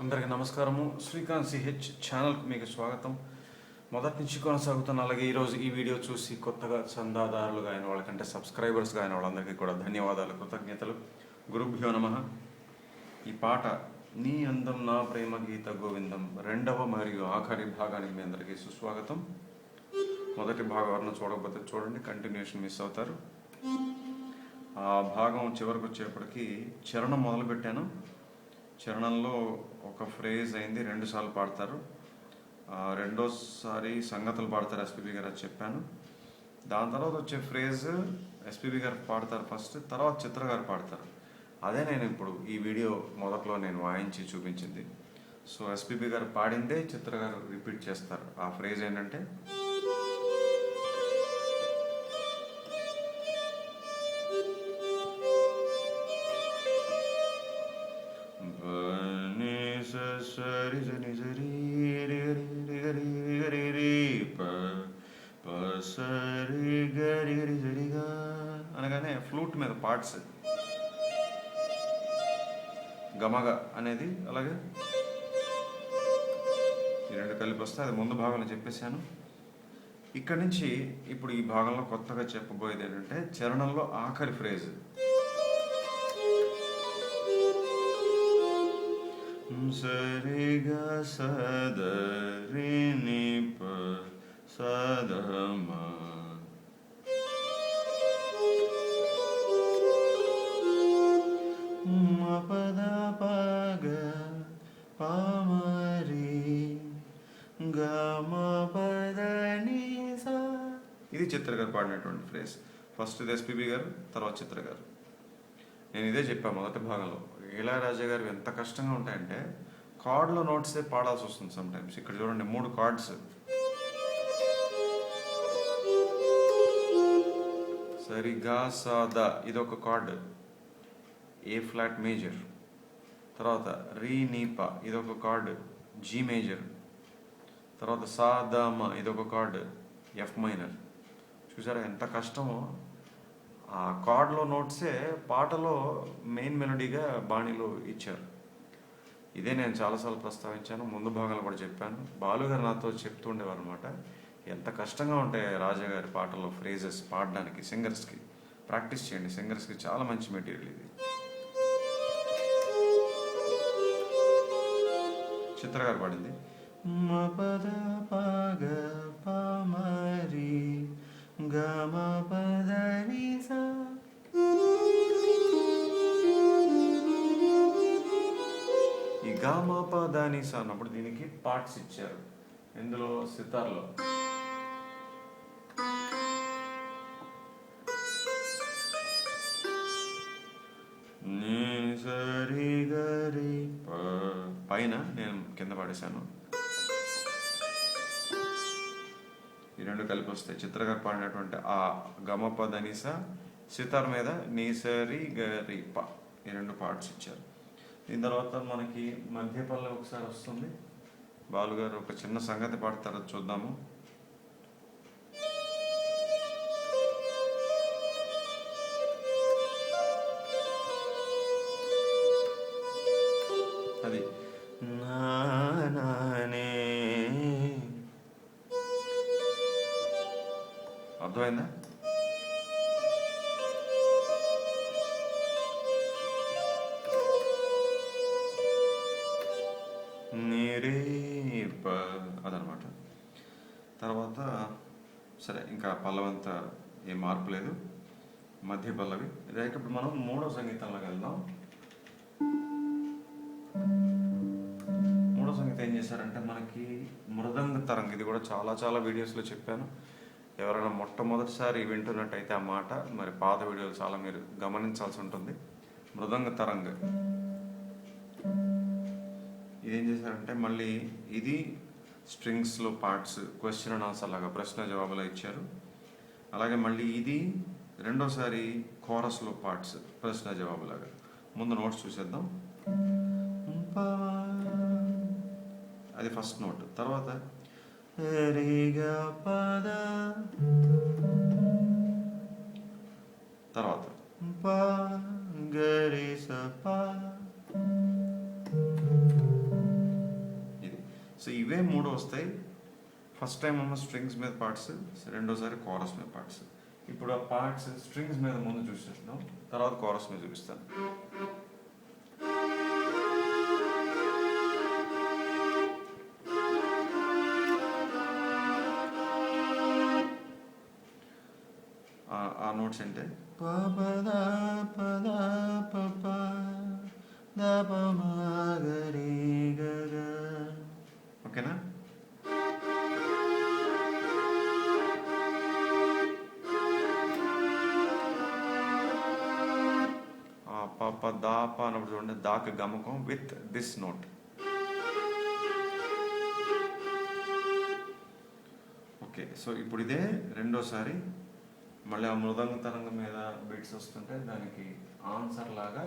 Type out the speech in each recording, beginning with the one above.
అందరికీ నమస్కారము. శ్రీకాంత్ ch ఛానల్కు మీకు స్వాగతం. మొదటి నుంచి కొనసాగుతున్న అలాగే ఈరోజు ఈ వీడియో చూసి కొత్తగా చందాదారులుగా అయిన వాళ్ళకంటే సబ్స్క్రైబర్స్గా అయిన వాళ్ళందరికీ కూడా ధన్యవాదాలు, కృతజ్ఞతలు. గురుభ్యో నమః. ఈ పాట నీ అందం నా ప్రేమ గీత గోవిందం రెండవ మరియు ఆఖరి భాగానికి మీ అందరికీ సుస్వాగతం. మొదటి భాగం ఎవరైనా చూడకపోతే చూడండి, కంటిన్యూషన్ మిస్ అవుతారు. ఆ భాగం చివరికి వచ్చేప్పటికి చరణం మొదలుపెట్టాను. చరణంలో ఒక ఫ్రేజ్ అయింది, 2 సార్లు పాడతారు. రెండోసారి సంగతులు పాడతారు, ఎస్పీబీ గారు అది చెప్పాను. దాని తర్వాత వచ్చే ఫ్రేజ్ ఎస్పీబీ గారు పాడతారు ఫస్ట్, తర్వాత చిత్ర గారు పాడతారు. అదే నేను ఇప్పుడు ఈ వీడియో మొదట్లో నేను వాయించి చూపించింది. సో ఎస్పీబీ గారు పాడిందే చిత్ర గారు రిపీట్ చేస్తారు. ఆ ఫ్రేజ్ ఏంటంటే అనగానే ఫ్లూట్ మీద పార్ట్స్ గమగ అనేది, అలాగే ఈ 2 కలిపి వస్తే అది ముందు భాగంలో చెప్పేశాను. ఇక్కడి నుంచి ఇప్పుడు ఈ భాగంలో కొత్తగా చెప్పబోయేది ఏంటంటే చరణంలో ఆఖరి ఫ్రేజ్ సరిగా సదరిని సదమా పద పగ పామరి గమ పదని సా. ఇది చిత్ర గారు పాడినటువంటి ఫ్రేజ్. ఫస్ట్ ఇది ఎస్పీబీ గారు, తర్వాత చిత్ర గారు. నేను ఇదే చెప్పాను మొదటి భాగంలో. ఇళయరాజా గారు ఎంత కష్టంగా ఉంటాయంటే కార్డ్లో నోట్సే పాడాల్సి వస్తుంది సమ్టైమ్స్. ఇక్కడ చూడండి 3 కార్డ్స్, సరిగా సాదా ఇదొక కార్డ్, ఏ ఫ్లాట్ మేజర్. తర్వాత రీ నీపా ఇదొక కార్డ్, జీ మేజర్. తర్వాత సాదామ ఇదొక కార్డ్, ఎఫ్ మైనర్. చూసారా ఎంత కష్టమో. ఆ కార్డ్లో నోట్సే పాటలో మెయిన్ మెలోడీగా బాణీలో ఇచ్చారు. ఇదే నేను చాలాసార్లు ప్రస్తావించాను, ముందు భాగాలు కూడా చెప్పాను. బాలుగారు నాతో చెప్తూ ఉండేవారు అనమాట, ఎంత కష్టంగా ఉంటాయి రాజా గారి పాటల్లో ఫ్రేజెస్ పాడడానికి. సింగర్స్కి ప్రాక్టీస్ చేయండి, సింగర్స్కి చాలా మంచి మెటీరియల్ ఇది. చిత్ర గారు పాడింది మపద పగ పమరి గమ పదని సా. ఈ గమ పదని సా అన్నప్పుడు దీనికి పార్ట్స్ ఇచ్చారు. ఇందులో సితార్లో సరి గరి పైన నేను కింద పాడేశాను. ఈ 2 కలిపి వస్తాయి. చిత్ర గారు పాడినటువంటి ఆ గమప ధనిస, సితార్ మీద నీసరి గరి ప, ఈ 2 పార్ట్స్ ఇచ్చారు. దీని తర్వాత మనకి మధ్య పల్లవి ఒకసారి వస్తుంది. బాలుగారు ఒక చిన్న సంగతి పాడతారు, చూద్దాము. అది నానే అర్థమైందా? నిరేప అదనమాట. తర్వాత సరే, ఇంకా పల్లవంతా ఏం మార్పు లేదు, మధ్య పల్లవి. ఇదే ఇప్పుడు మనం 3వ సంగీతంలోకి వెళ్దాం. 3వ సంగీతం ఏం చేశారంటే మనకి మృదంగ తరంగ్. ఇది కూడా చాలా వీడియోస్లో చెప్పాను. ఎవరైనా మొట్టమొదటిసారి వింటున్నట్టయితే ఆ మాట, మరి పాత వీడియోలు చాలా మీరు గమనించాల్సి ఉంటుంది. మృదంగ తరంగ్ ఇదేం చేశారంటే మళ్ళీ ఇది స్ట్రింగ్స్లో పార్ట్స్, క్వశ్చన్ అండ్ ఆన్సర్ లాగా ప్రశ్న జవాబులా ఇచ్చారు. అలాగే మళ్ళీ ఇది రెండోసారి కోరస్లో పార్ట్స్, ప్రశ్న జవాబులాగా. ముందు నోట్స్ చూసేద్దాం. అది ఫస్ట్ నోట్. తర్వాత తర్వాత సో ఇవే 3 వస్తాయి. ఫస్ట్ టైం ఏమో స్ట్రింగ్స్ మీద పార్ట్స్, రెండోసారి కోరస్ మీద పార్ట్స్. ఇప్పుడు ఆ పార్ట్స్ స్ట్రింగ్స్ మీద ముందు చూసేస్తున్నాం, తర్వాత కోరస్ మీద చూపిస్తాను. ఆ నోట్స్ అంటే ఓకేనా? ప దాప అన్నప్పుడు చూడండి, దాక గమకం with this note. Okay, so ఇప్పుడు ఇదే రెండోసారి మళ్ళీ ఆ మృదంగ తరంగం మీద బీట్స్ వస్తుంటే దానికి ఆన్సర్ లాగా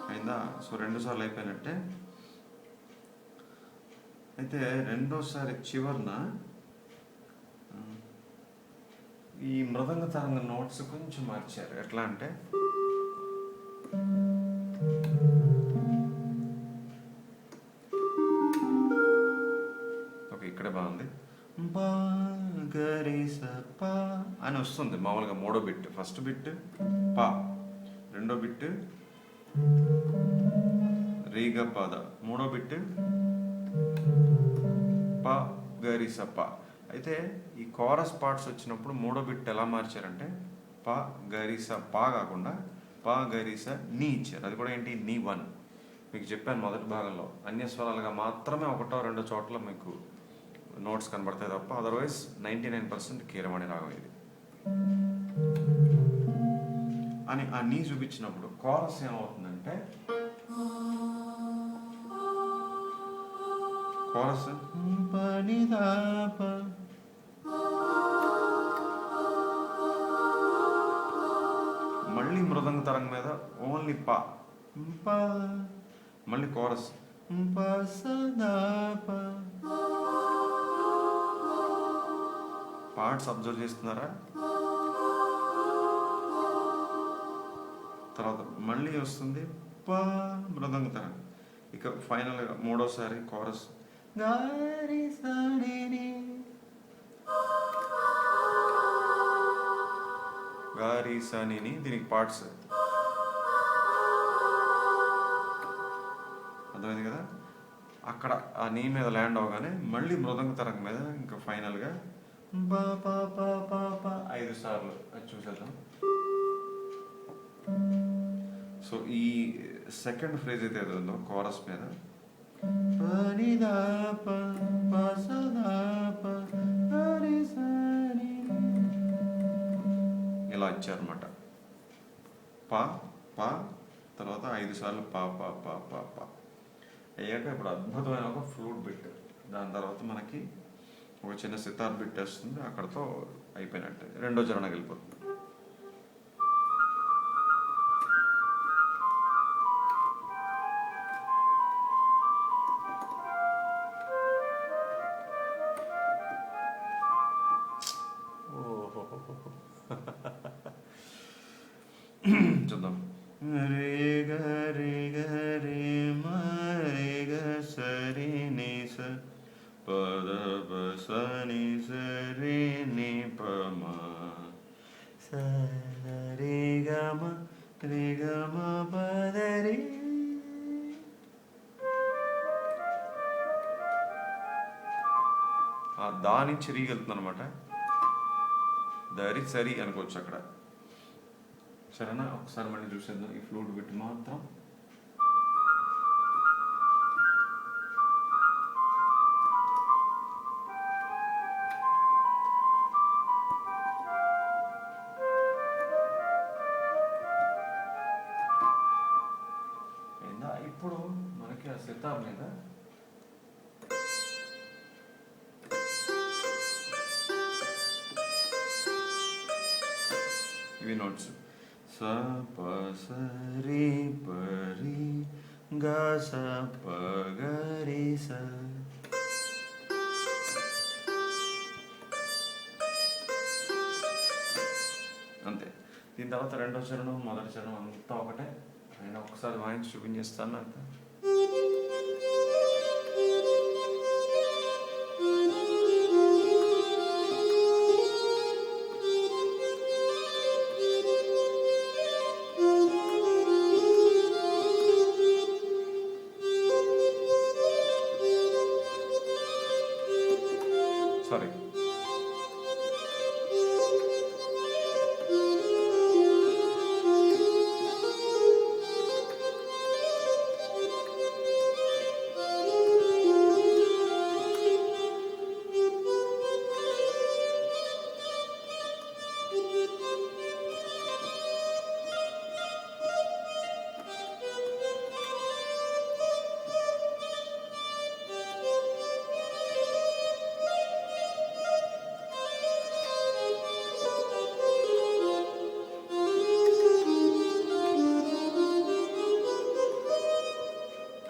అయిందా? సో 2 సార్లు అయిపోయినట్టే. అయితే రెండోసారి చివరిన ఈ మృదంగ తరంగ నోట్స్ కొంచెం మార్చారు. ఎట్లా అంటే ఓకే, ఇక్కడే బాగుంది. అని వస్తుంది మామూలుగా. 3వ బిట్, ఫస్ట్ బిట్ పా, 2వ బిట్ రీగ పద, 3వ బిట్ పా గరి స పా. అయితే ఈ కోరస్ పార్ట్స్ వచ్చినప్పుడు 3వ బిట్ ఎలా మార్చారంటే పా గరి స పా కాకుండా పా గరి స నీ ఇచ్చారు. అది కూడా ఏంటి, నీ 1. మీకు చెప్పాను మొదటి భాగంలో అన్యస్వరాలుగా మాత్రమే 1-2 చోట్ల మీకు నోట్స్ కనబడతాయి తప్ప అదర్వైజ్ 99% కీరవాణి రాగం ఇది అని ఆ నీ చూపించినప్పుడు కోరస్ ఏమవుతుందంటే కోరస్ మళ్ళీ మృదంగ తరంగ మీద ఓన్లీ పా, మళ్ళీ కోరస్ పార్ట్స్ అబ్జర్వ్ చేస్తున్నారా? తర్వాత మళ్ళీ వస్తుంది పా మృదంగ తరంగ. ఇక ఫైనల్గా 3వసారి కోరస్ గారి సని, గారి సని, దీనికి పార్ట్స్ అర్థమైంది కదా? అక్కడ ఆ నీ మీద ల్యాండ్ అవగానే మళ్ళీ మృదంగ తరంగ మీద ఇంకా ఫైనల్గా బా పా పా పా పా 5 సార్లు. అది చూసేద్దాం. సో ఈ సెకండ్ ఫ్రేజ్ అయితే ఏదో ఉందో కోరస్ మీద ఇలా ఇచ్చారన్నమాట. పా పా తర్వాత 5 సార్లు పా పా పా పా పా అయ్యాక ఇప్పుడు అద్భుతమైన ఒక ఫ్లూట్ బిట్. దాని తర్వాత మనకి ఒక చిన్న సితార్ బిట్ వస్తుంది. అక్కడతో అయిపోయినట్టే, 2వ చరణానికి వెళ్ళిపోతుంది. చూద్దాం. రే గ రే గ రే మ రే గ స రే ని స ప ద ప స ని స రే ని ప మ స రే గ మ ప ద రే. దా నుంచి రీకి వెళ్తుంది అనమాట. దరి సరి అనుకోవచ్చు అక్కడ. సరేనా? ఒకసారి మళ్ళీ చూసేద్దాం ఈ ఫ్లూట్ బిట్ మాత్రం. ఇప్పుడు మనకి ఆ సితార్ మీద హెవీ నోట్స్. స ప స రి ప రి గ స ప గ రి స. అంతే. దీని తర్వాత రెండో చరణం మొదటి చరణం అంతా ఒకటే. ఆయన ఒక్కసారి వాయించి చూపించేస్తాను అంత. సారీ.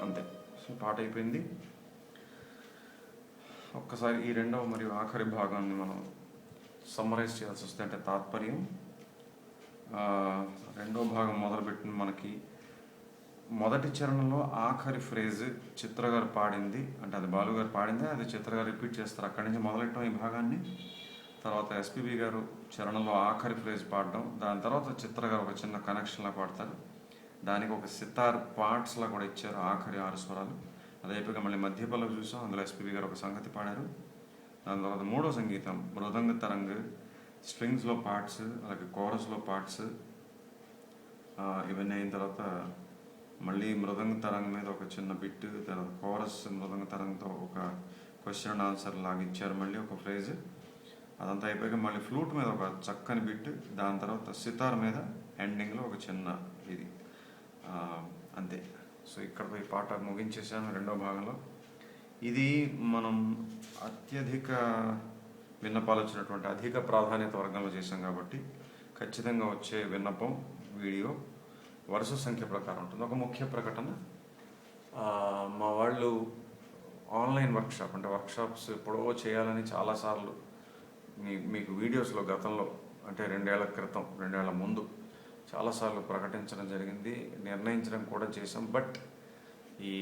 అంతే. సో పాట అయిపోయింది. ఒక్కసారి ఈ రెండవ మరియు ఆఖరి భాగాన్ని మనం సమ్మరైజ్ చేయాల్సి వస్తే, అంటే తాత్పర్యం. రెండో భాగం మొదలుపెట్టిన మనకి మొదటి చరణంలో ఆఖరి ఫ్రేజ్ చిత్ర గారు పాడింది, అంటే అది బాలు గారు పాడింది, అది చిత్ర గారు రిపీట్ చేస్తారు. అక్కడి నుంచి మొదలెట్టడం ఈ భాగాన్ని. తర్వాత ఎస్పీబీ గారు చరణంలో ఆఖరి ఫ్రేజ్ పాడడం, దాని తర్వాత చిత్ర గారు ఒక చిన్న కనెక్షన్లా పాడతారు. దానికి ఒక సితార్ పార్ట్స్లా కూడా ఇచ్చారు, ఆఖరి 6 స్వరాలు. అది అయిపోయి మళ్ళీ మధ్య పల్లవి చూసాం, అందులో ఎస్పీబీ గారు ఒక సంగతి పాడారు. దాని తర్వాత మూడో సంగీతం మృదంగ తరంగ్, స్ట్రింగ్స్లో పార్ట్స్, అలాగే కోరస్లో పార్ట్స్. ఇవన్నీ అయిన తర్వాత మళ్ళీ మృదంగ తరంగ్ మీద ఒక చిన్న బిట్, తర్వాత కోరస్ మృదంగ తరంగ్తో ఒక క్వశ్చన్ అండ్ ఆన్సర్ లాగా ఇచ్చారు, మళ్ళీ ఒక ఫ్రేజ్. అదంతా అయిపోయాక మళ్ళీ ఫ్లూట్ మీద ఒక చక్కని బిట్, దాని తర్వాత సితార్ మీద ఎండింగ్లో ఒక చిన్న ఇది. అంతే. సో ఇక్కడతో ఈ పాట ముగించేసాను రెండో భాగంలో. ఇది మనం అత్యధిక విన్నపాలు వచ్చినటువంటి అధిక ప్రాధాన్యత వర్గంలో చేసాం కాబట్టి ఖచ్చితంగా వచ్చే విన్నపం వీడియో వరుస సంఖ్య ప్రకారం ఉంటుంది. ఒక ముఖ్య ప్రకటన, మా వాళ్ళు ఆన్లైన్ వర్క్షాప్, అంటే వర్క్షాప్స్ ఎప్పుడో చేయాలని చాలాసార్లు మీకు వీడియోస్లో గతంలో, అంటే 2 ఏళ్ల క్రితం 2 ఏళ్ల ముందు చాలాసార్లు ప్రకటించడం జరిగింది, నిర్ణయించడం కూడా చేసాం. బట్ ఈ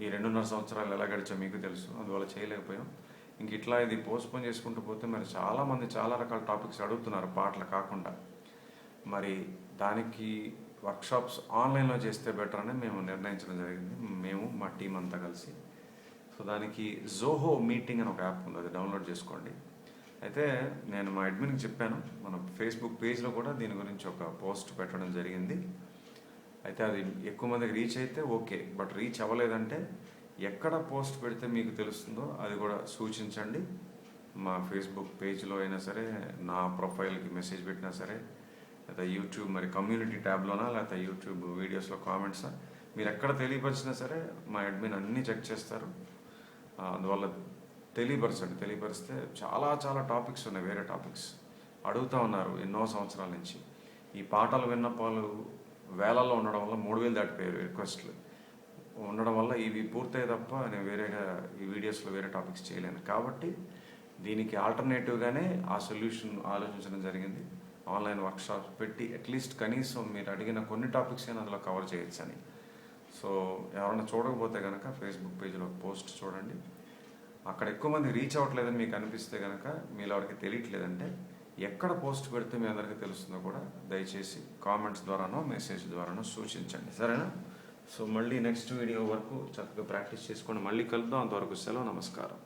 2.5 సంవత్సరాలు ఎలా గడిచా మీకు తెలుసు, అందువల్ల చేయలేకపోయాం. ఇంక ఇట్లా ఇది పోస్ట్పోన్ చేసుకుంటూ పోతే మరి చాలామంది చాలా రకాల టాపిక్స్ అడుగుతున్నారు పాటలు కాకుండా. మరి దానికి వర్క్షాప్స్ ఆన్లైన్లో చేస్తే బెటర్ అని మేము నిర్ణయించడం జరిగింది, మేము మా టీం అంతా కలిసి. సో దానికి జోహో మీటింగ్ అని ఒక యాప్ ఉంది, అది డౌన్లోడ్ చేసుకోండి. అయితే నేను మా అడ్మిన్కి చెప్పాను, మన ఫేస్బుక్ పేజ్లో కూడా దీని గురించి ఒక పోస్ట్ పెట్టడం జరిగింది. అయితే అది ఎక్కువ మందికి రీచ్ అయితే ఓకే, బట్ రీచ్ అవ్వలేదంటే ఎక్కడ పోస్ట్ పెడితే మీకు తెలుస్తుందో అది కూడా సూచించండి. మా ఫేస్బుక్ పేజ్లో అయినా సరే, నా ప్రొఫైల్కి మెసేజ్ పెట్టినా సరే, లేదా యూట్యూబ్ మరి కమ్యూనిటీ ట్యాబ్లోనా, లేకపోతే యూట్యూబ్ వీడియోస్లో కామెంట్సా, మీరు ఎక్కడ తెలియపరిచినా సరే మా అడ్మిన్ అన్నీ చెక్ చేస్తారు. అందువల్ల తెలియపరిస్తే చాలా టాపిక్స్ ఉన్నాయి, వేరే టాపిక్స్ అడుగుతూ ఉన్నారు ఎన్నో సంవత్సరాల నుంచి. ఈ పాటలు విన్నపాలు వేలల్లో ఉండడం వల్ల 3000 దాటిపోయారు రిక్వెస్ట్లు ఉండడం వల్ల ఇవి పూర్తయ్యే తప్ప నేను వేరేగా ఈ వీడియోస్లో వేరే టాపిక్స్ చేయలేను. కాబట్టి దీనికి ఆల్టర్నేటివ్గానే ఆ సొల్యూషన్ ఆలోచించడం జరిగింది. ఆన్లైన్ వర్క్షాప్స్ పెట్టి అట్లీస్ట్ కనీసం మీరు అడిగిన కొన్ని టాపిక్స్ అయినా అందులో కవర్ చేయొచ్చు అని. సో ఎవరైనా చూడకపోతే కనుక ఫేస్బుక్ పేజ్లో పోస్ట్ చూడండి. అక్కడ ఎక్కువ మంది రీచ్ అవ్వట్లేదని మీకు అనిపిస్తే కనుక, మీలో ఎవరికి తెలియట్లేదంటే ఎక్కడ పోస్ట్ పెడితే మీ అందరికీ తెలుస్తుందో కూడా దయచేసి కామెంట్స్ ద్వారానో మెసేజ్ ద్వారానో సూచించండి, సరేనా? సో మళ్ళీ నెక్స్ట్ వీడియో వరకు చక్కగా ప్రాక్టీస్ చేసుకోండి. మళ్ళీ కలుద్దాం. అంతవరకు సెలవు, నమస్కారం.